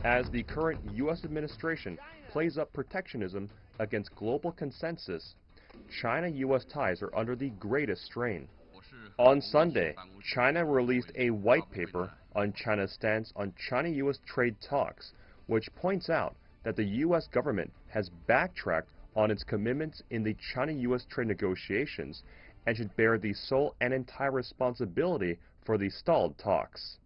as the current U.S. administration plays up protectionism against global consensus. China-U.S. ties are under the greatest strain. On Sunday, China released a white paper on China's stance on China-U.S. trade talks, which points out that the U.S. government has backtracked on its commitments in the China-U.S. trade negotiations and should bear the sole and entire responsibility for the stalled talks.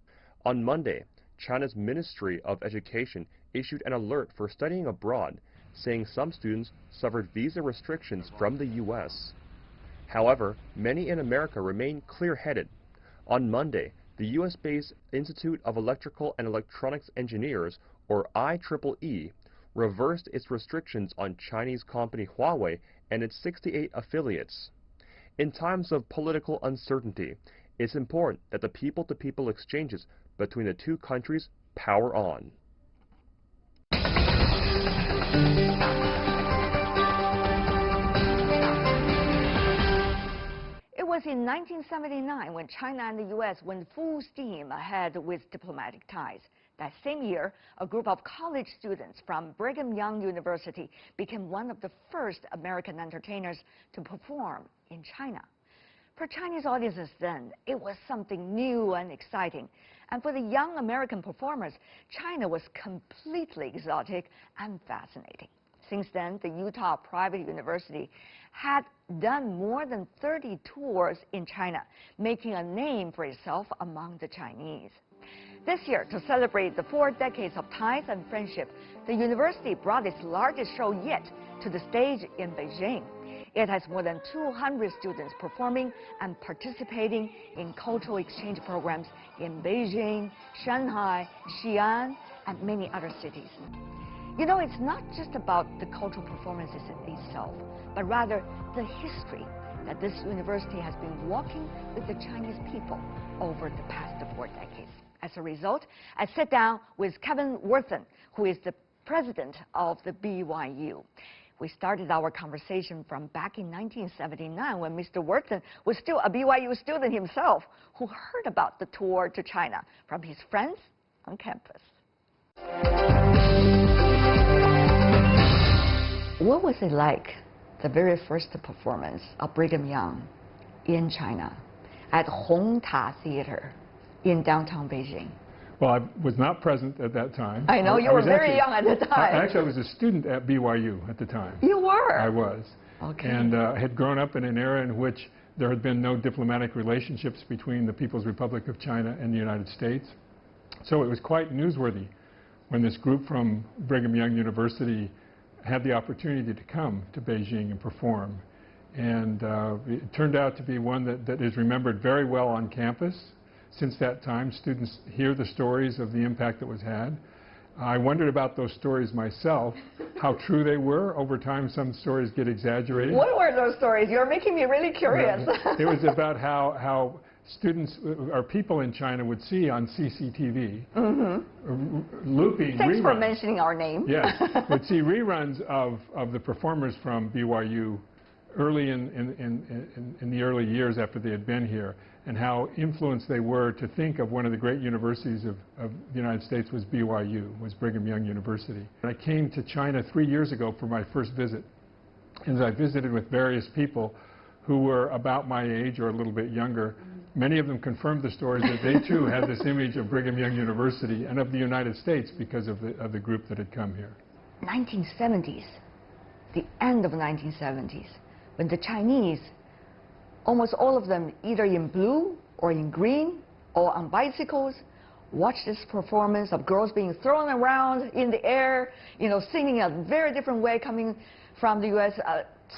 On Monday, China's Ministry of Education issued an alert for studying abroad, saying some students suffered visa restrictions from the U.S. However, many in America remain clear-headed. On Monday, the U.S.-based Institute of Electrical and Electronics Engineers, or IEEE, reversed its restrictions on Chinese company Huawei and its 68 affiliates. In times of political uncertainty, it's important that the people-to-people exchanges between the two countries power on. It was in 1979 when China and the U.S. went full steam ahead with diplomatic ties. That same year, a group of college students from Brigham Young University became one of the first American entertainers to perform in China. For Chinese audiences then, it was something new and exciting. And for the young American performers, China was completely exotic and fascinating. Since then, the Utah private university had done more than 30 tours in China, making a name for itself among the Chinese. This year, to celebrate the 4 decades of ties and friendship, the university brought its largest show yet to the stage in Beijing. It has more than 200 students performing and participating in cultural exchange programs in Beijing, Shanghai, Xi'an, and many other cities. You know, it's not just about the cultural performances itself, but rather the history that this university has been walking with the Chinese people over the past 4 decades. As a result, I sat down with Kevin Worthen, who is the president of the BYU. We started our conversation from back in 1979 when Mr. Worthen was still a BYU student himself, who heard about the tour to China from his friends on campus. What was it like, the very first performance of Brigham Young in China at Hong Ta Theater in downtown Beijing? Well, I was not present at that time. I know, you were very young at the time. Actually, I was a student at BYU at the time. You were? I was. Okay. And had grown up in an era in which there had been no diplomatic relationships between the People's Republic of China and the United States. So it was quite newsworthy when this group from Brigham Young University had the opportunity to come to Beijing and perform. And it turned out to be one that is remembered very well on campus. Since that time, students hear the stories of the impact that was had. I wondered about those stories myself, how true they were. Over time, some stories get exaggerated. What were those stories? You're making me really curious. It was about how students or people in China would see on CCTV looping Thanks reruns. for mentioning our name. Yes, would see reruns of the performers from BYU early in the early years after they had been here, and how influenced they were to think of one of the great universities of the United States was BYU, was Brigham Young University. And I came to China 3 years ago for my first visit, and I visited with various people who were about my age or a little bit younger. Many of them confirmed the stories that they too had this image of Brigham Young University and of the United States because of the group that had come here. 1970s, the end of the 1970s, when the Chinese, almost all of them either in blue or in green or on bicycles, watched this performance of girls being thrown around in the air, you know, singing a very different way coming from the U.S.,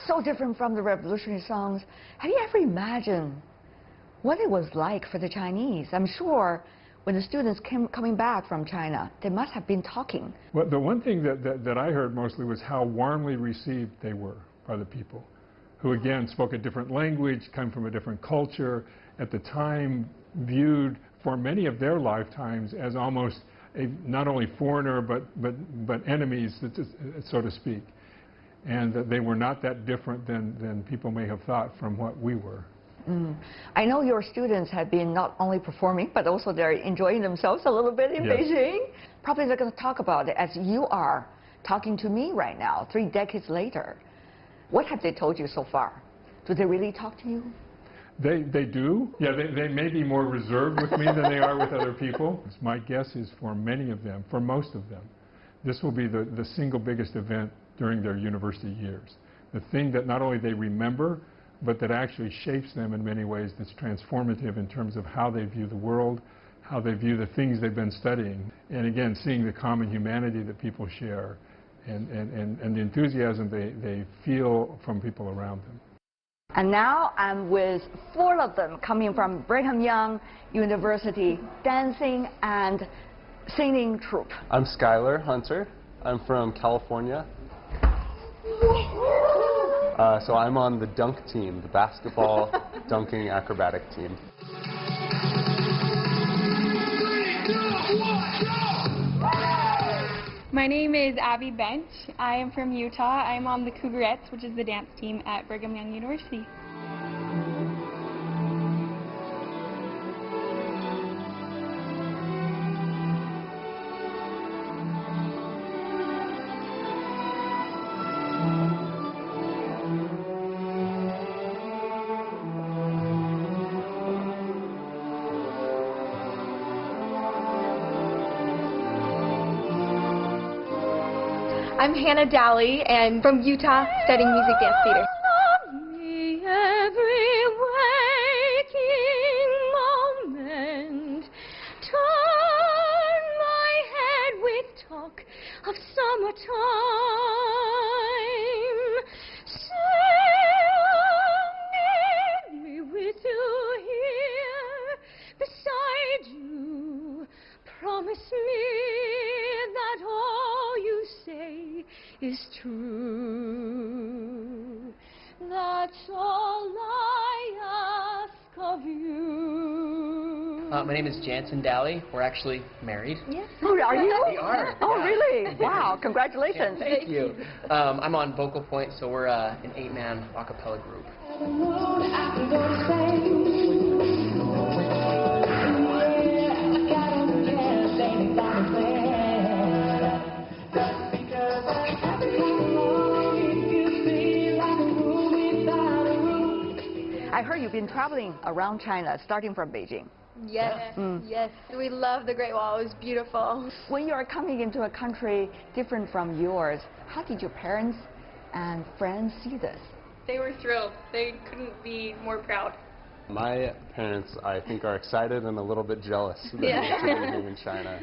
so different from the revolutionary songs. Have you ever imagined what it was like for the Chinese? I'm sure when the students coming back from China, they must have been talking. Well, the one thing that I heard mostly was how warmly received they were by the people, who again spoke a different language, come from a different culture, at the time viewed for many of their lifetimes as almost not only foreigner but enemies, so to speak. And that they were not that different than people may have thought from what we were. I know your students have been not only performing, but also they're enjoying themselves a little bit in Yes. Beijing. probably they're going to talk about it as you are talking to me right now, 3 decades later. What have they told you so far? Do they really talk to you? They do. Yeah, they may be more reserved with me than they are with other people. My guess is for many of them, for most of them, this will be the single biggest event during their university years. The thing that not only they remember, but that actually shapes them in many ways, that's transformative in terms of how they view the world, how they view the things they've been studying. And again, seeing the common humanity that people share and the enthusiasm they feel from people around them. And now I'm with 4 of them coming from Brigham Young University dancing and singing troupe. I'm Skylar Hunter. I'm from California. So I'm on the dunk team, the basketball dunking acrobatic team. My name is Abby Bench. I am from Utah. I'm on the Cougarettes, which is the dance team at Brigham Young University. I'm Hannah Dally, and from Utah, studying music dance theater. Every waking moment, turn my head with talk of summertime. Sing me with you here beside you. Promise me that all you say is true. That's all I ask of you. My name is Jansen Dally. We're actually married. Yes. Oh, are you? We are. Oh, yeah. really? Wow, congratulations. Yeah, thank you. I'm on vocal point, so we're an 8-man a cappella group. I heard you've been traveling around China, starting from Beijing. Yes, yes. We love the Great Wall. It was beautiful. When you are coming into a country different from yours, how did your parents and friends see this? They were thrilled. They couldn't be more proud. My parents, I think, are excited and a little bit jealous that we're here in China.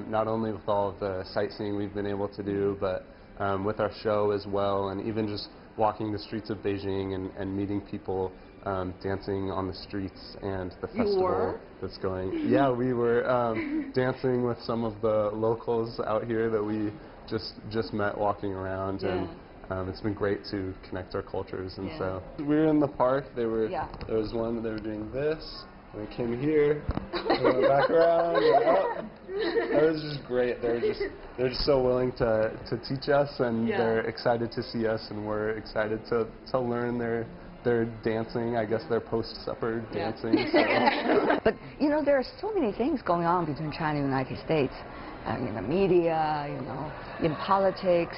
Not only with all of the sightseeing we've been able to do, but with our show as well, and even just walking the streets of Beijing and meeting people dancing on the streets and the festival that's going. Yeah, we were dancing with some of the locals out here that we just met walking around, and it's been great to connect our cultures. And so we were in the park. There was one they were doing this. And we came here, and went back around, and up. It was just great. They're just so willing to teach us, and they're excited to see us, and we're excited to learn their dancing. I guess their post-supper dancing. So. But you know, there are so many things going on between China and the United States, in the media, you know, in politics,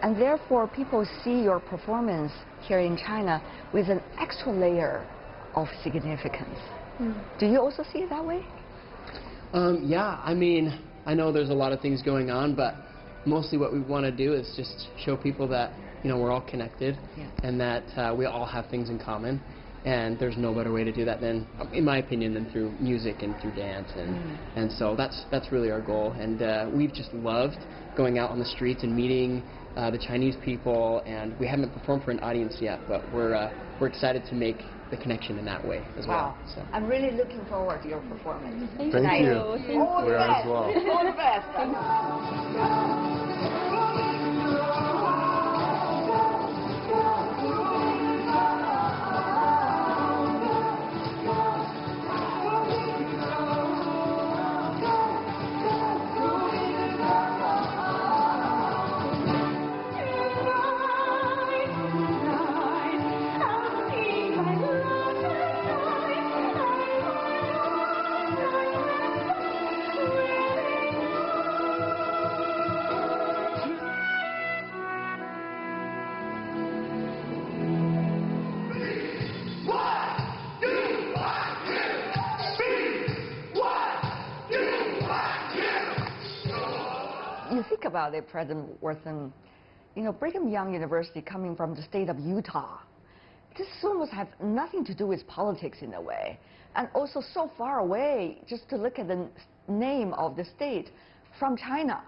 and therefore people see your performance here in China with an extra layer of significance. Do you also see it that way? Yeah, I mean, I know there's a lot of things going on, but mostly what we want to do is just show people that, you know, we're all connected and that we all have things in common, and there's no better way to do that than, in my opinion, than through music and through dance, and so that's really our goal. And we've just loved going out on the streets and meeting the Chinese people, and we haven't performed for an audience yet, but we're excited to make the connection in that way as well. So. I'm really looking forward to your performance. Thank you. All the best. As well. All the best. You think about it, President Worthen, you know, Brigham Young University coming from the state of Utah, this almost has nothing to do with politics in a way. And also so far away, just to look at the name of the state, from China.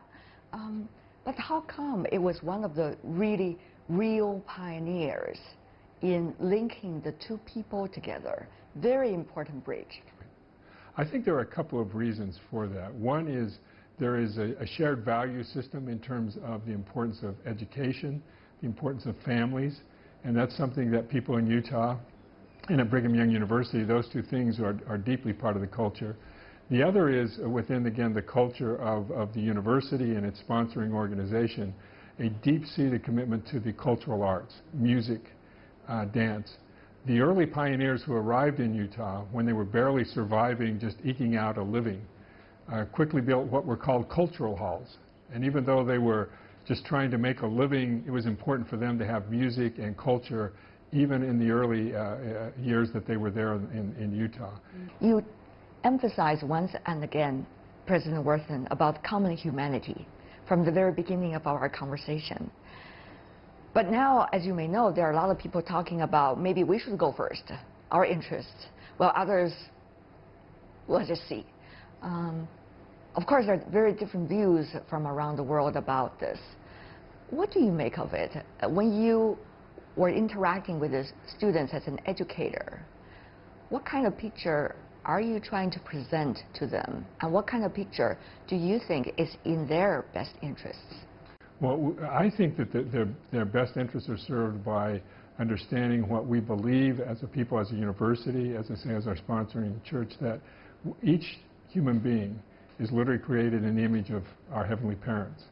But how come it was one of the really real pioneers in linking the two people together? Very important bridge. I think there are a couple of reasons for that. One is there is a shared value system in terms of the importance of education, the importance of families, and that's something that people in Utah and at Brigham Young University, those two things are deeply part of the culture. The other is within, again, the culture of the university and its sponsoring organization, a deep-seated commitment to the cultural arts, music, dance. The early pioneers who arrived in Utah, when they were barely surviving, just eking out a living, quickly built what were called cultural halls. And even though they were just trying to make a living, it was important for them to have music and culture, even in the early years that they were there in Utah. You emphasize once and again, President Worthen, about common humanity from the very beginning of our conversation. But now, as you may know, there are a lot of people talking about maybe we should go first, our interests, while others, we'll just see. Of course, there are very different views from around the world about this. What do you make of it? When you were interacting with the students as an educator, what kind of picture are you trying to present to them? And what kind of picture do you think is in their best interests? Well, I think that their best interests are served by understanding what we believe as a people, as a university, as I say, as our sponsoring church, that each human being is literally created in the image of our heavenly parents.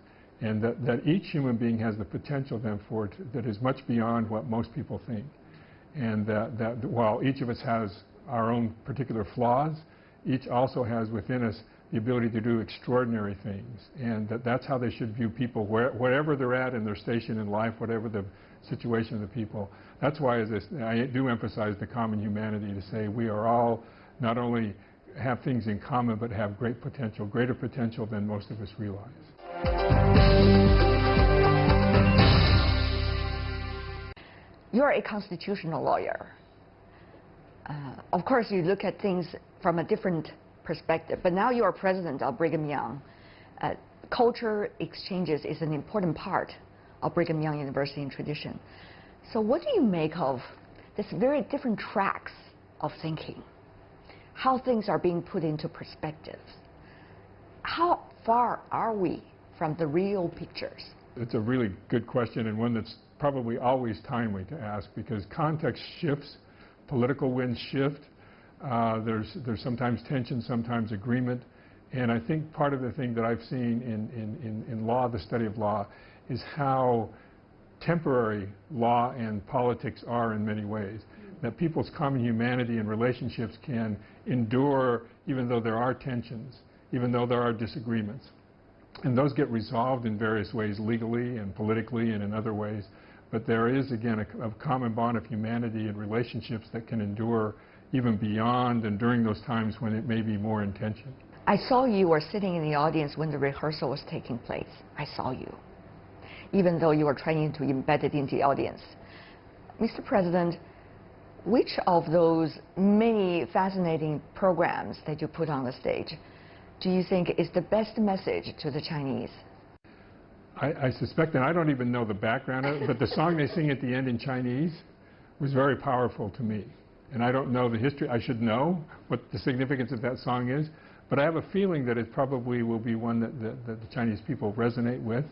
And that each human being has the potential then for it that is much beyond what most people think. And that while each of us has our own particular flaws, each also has within us the ability to do extraordinary things. And that's how they should view people, wherever they're at in their station in life, whatever the situation of the people. That's why I do emphasize the common humanity, to say we are all not only have things in common, but have great potential, greater potential than most of us realize. You're a constitutional lawyer. Of course, you look at things from a different perspective, but now you are president of Brigham Young. Culture exchanges is an important part of Brigham Young University in tradition. So what do you make of this very different tracks of thinking? How things are being put into perspective? How far are we from the real pictures? It's a really good question, and one that's probably always timely to ask, because context shifts, political winds shift, there's sometimes tension, sometimes agreement, and I think part of the thing that I've seen in law, the study of law, is how temporary law and politics are in many ways. That people's common humanity and relationships can endure even though there are tensions, even though there are disagreements. And those get resolved in various ways, legally and politically and in other ways. But there is, again, a common bond of humanity and relationships that can endure even beyond and during those times when it may be more in tension. I saw you were sitting in the audience when the rehearsal was taking place. I saw you, even though you were trying to embed it into the audience. Mr. President, which of those many fascinating programs that you put on the stage do you think is the best message to the Chinese? I suspect, and I don't even know the background of it, but the song they sing at the end in Chinese was very powerful to me. And I don't know the history. I should know what the significance of that song is, but I have a feeling that it probably will be one that the Chinese people resonate with.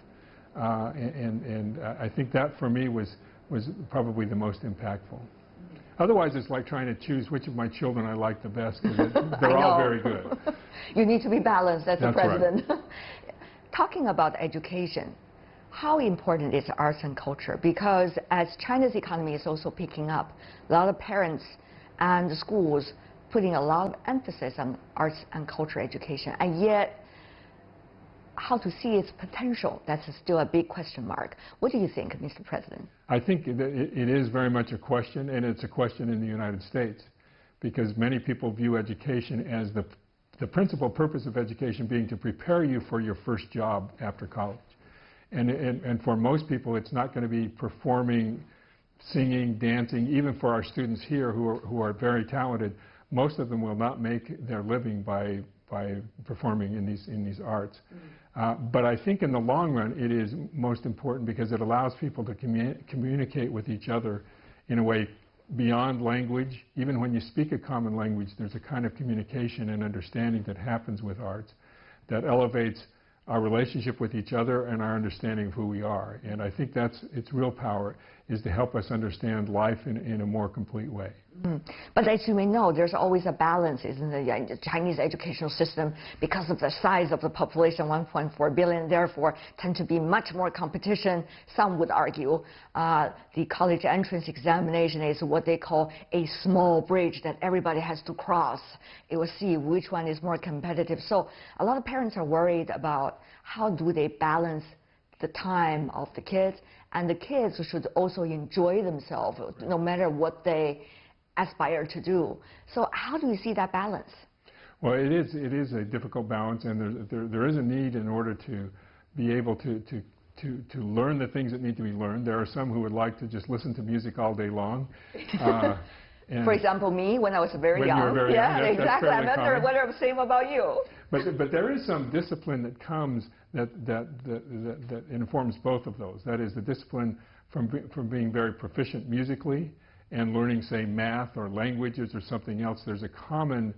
And I think that, for me, was probably the most impactful. Otherwise, it's like trying to choose which of my children I like the best, because they're all very good. You need to be balanced as a president. Right. Talking about education, how important is arts and culture? Because as China's economy is also picking up, a lot of parents and schools putting a lot of emphasis on arts and culture education, and yet how to see its potential, that's still a big question mark. What do you think, Mr. President? I think that it is very much a question, and it's a question in the United States, because many people view education as the the principal purpose of education being to prepare you for your first job after college. And for most people, it's not going to be performing, singing, dancing. Even for our students here who are very talented, most of them will not make their living by performing in these arts. But I think in the long run, it is most important because it allows people to communicate with each other in a way beyond language. Even when you speak a common language, there's a kind of communication and understanding that happens with arts that elevates our relationship with each other and our understanding of who we are. And I think that's its real power, is to help us understand life in a more complete way. But as you may know, there's always a balance in the Chinese educational system because of the size of the population, 1.4 billion, therefore tend to be much more competition. Some would argue the college entrance examination is what they call a small bridge that everybody has to cross. It will see which one is more competitive. So a lot of parents are worried about how do they balance the time of the kids, and the kids should also enjoy themselves no matter what they aspire to do. So how do you see that balance? Well, it is a difficult balance, and there is a need in order to be able to learn the things that need to be learned. There are some who would like to just listen to music all day long. For example, me, when I was very young. When you were very young, yeah, exactly. I'm common. wondering the same about you. But there is some discipline that comes that informs both of those. That is the discipline from being very proficient musically and learning, say, math or languages or something else. There's a common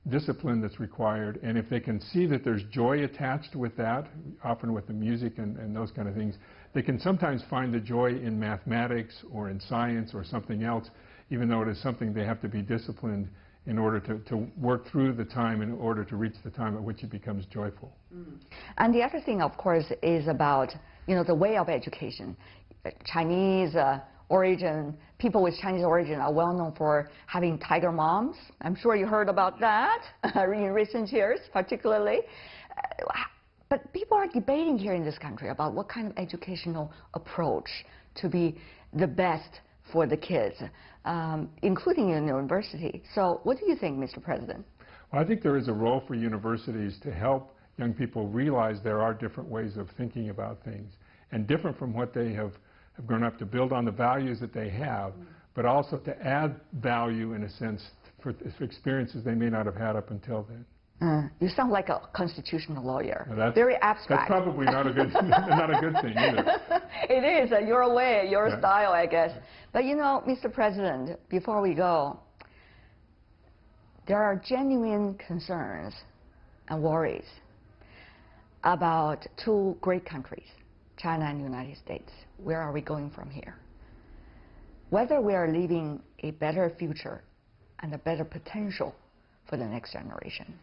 discipline that's required, and if they can see that there's joy attached with that, often with the music and those kind of things, they can sometimes find the joy in mathematics or in science or something else, even though it is something they have to be disciplined in order to work through the time in order to reach the time at which it becomes joyful. And the other thing, of course, is about, the way of education. Chinese origin, people with Chinese origin are well known for having tiger moms. I'm sure you heard about that in recent years, particularly. But people are debating here in this country about what kind of educational approach to be the best for the kids, including in university. So what do you think, Mr. President? Well, I think there is a role for universities to help young people realize there are different ways of thinking about things, and different from what they have grown up, to build on the values that they have, but also to add value, in a sense, for experiences they may not have had up until then. You sound like a constitutional lawyer. Well, very abstract. That's probably not a good, not a good thing either. It is your way, your style, I guess. But Mr. President, before we go, there are genuine concerns and worries about two great countries, China and the United States. Where are we going from here? Whether we are leaving a better future and a better potential for the next generation,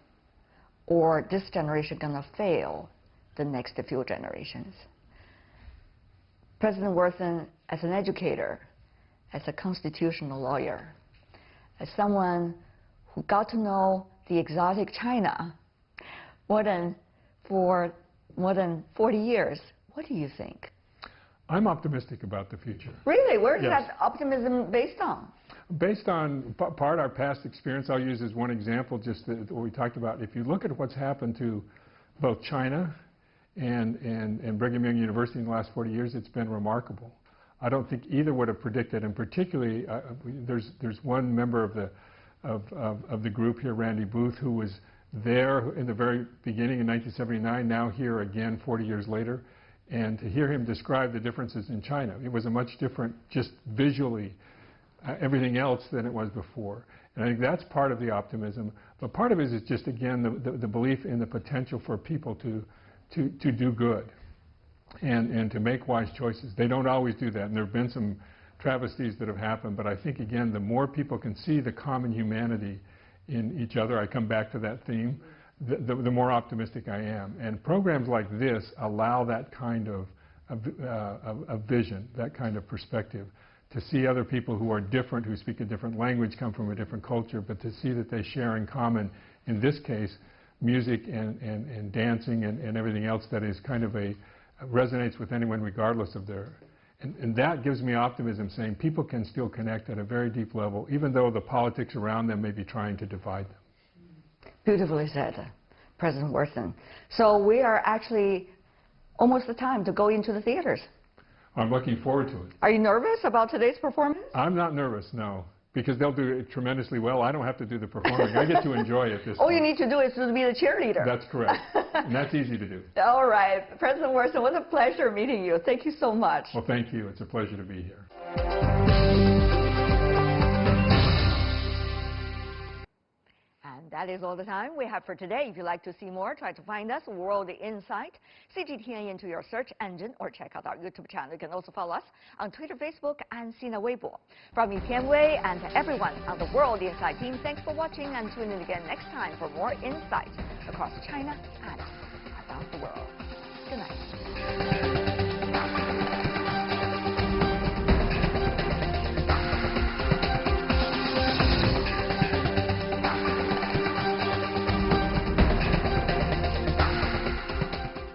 or this generation gonna fail the next few generations. President Worthen, as an educator, as a constitutional lawyer, as someone who got to know the exotic China for more than 40 years, what do you think? I'm optimistic about the future. Really? Where is that optimism based on? Based on our past experience. I'll use as one example just what we talked about. If you look at what's happened to both China and Brigham Young University in the last 40 years, it's been remarkable. I don't think either would have predicted, and particularly there's one member of the group here, Randy Booth, who was there in the very beginning in 1979, now here again 40 years later. And to hear him describe the differences in China, it was a much different, just visually, everything else than it was before. And I think that's part of the optimism. But part of it is just, again, the belief in the potential for people to do good and to make wise choices. They don't always do that, and there have been some travesties that have happened. But I think, again, the more people can see the common humanity in each other, I come back to that theme, the more optimistic I am. And programs like this allow that kind of vision, that kind of perspective, to see other people who are different, who speak a different language, come from a different culture, but to see that they share in common, in this case, music and dancing and everything else that is kind of resonates with anyone regardless of their... And that gives me optimism, saying people can still connect at a very deep level, even though the politics around them may be trying to divide them. Beautifully said, President Worthen. So we are actually almost the time to go into the theaters. I'm looking forward to it. Are you nervous about today's performance? I'm not nervous, no, because they'll do it tremendously well. I don't have to do the performing. I get to enjoy it this All time. you need to do is to be the cheerleader. That's correct. And that's easy to do. All right. President Worthen, what a pleasure meeting you. Thank you so much. Well, thank you. It's a pleasure to be here. And that is all the time we have for today. If you'd like to see more, try to find us, World Insight, CGTN into your search engine, or check out our YouTube channel. You can also follow us on Twitter, Facebook, and Sina Weibo. From me, Tian Wei, and to everyone on the World Insight team, thanks for watching, and tune in again next time for more insight across China and around the world.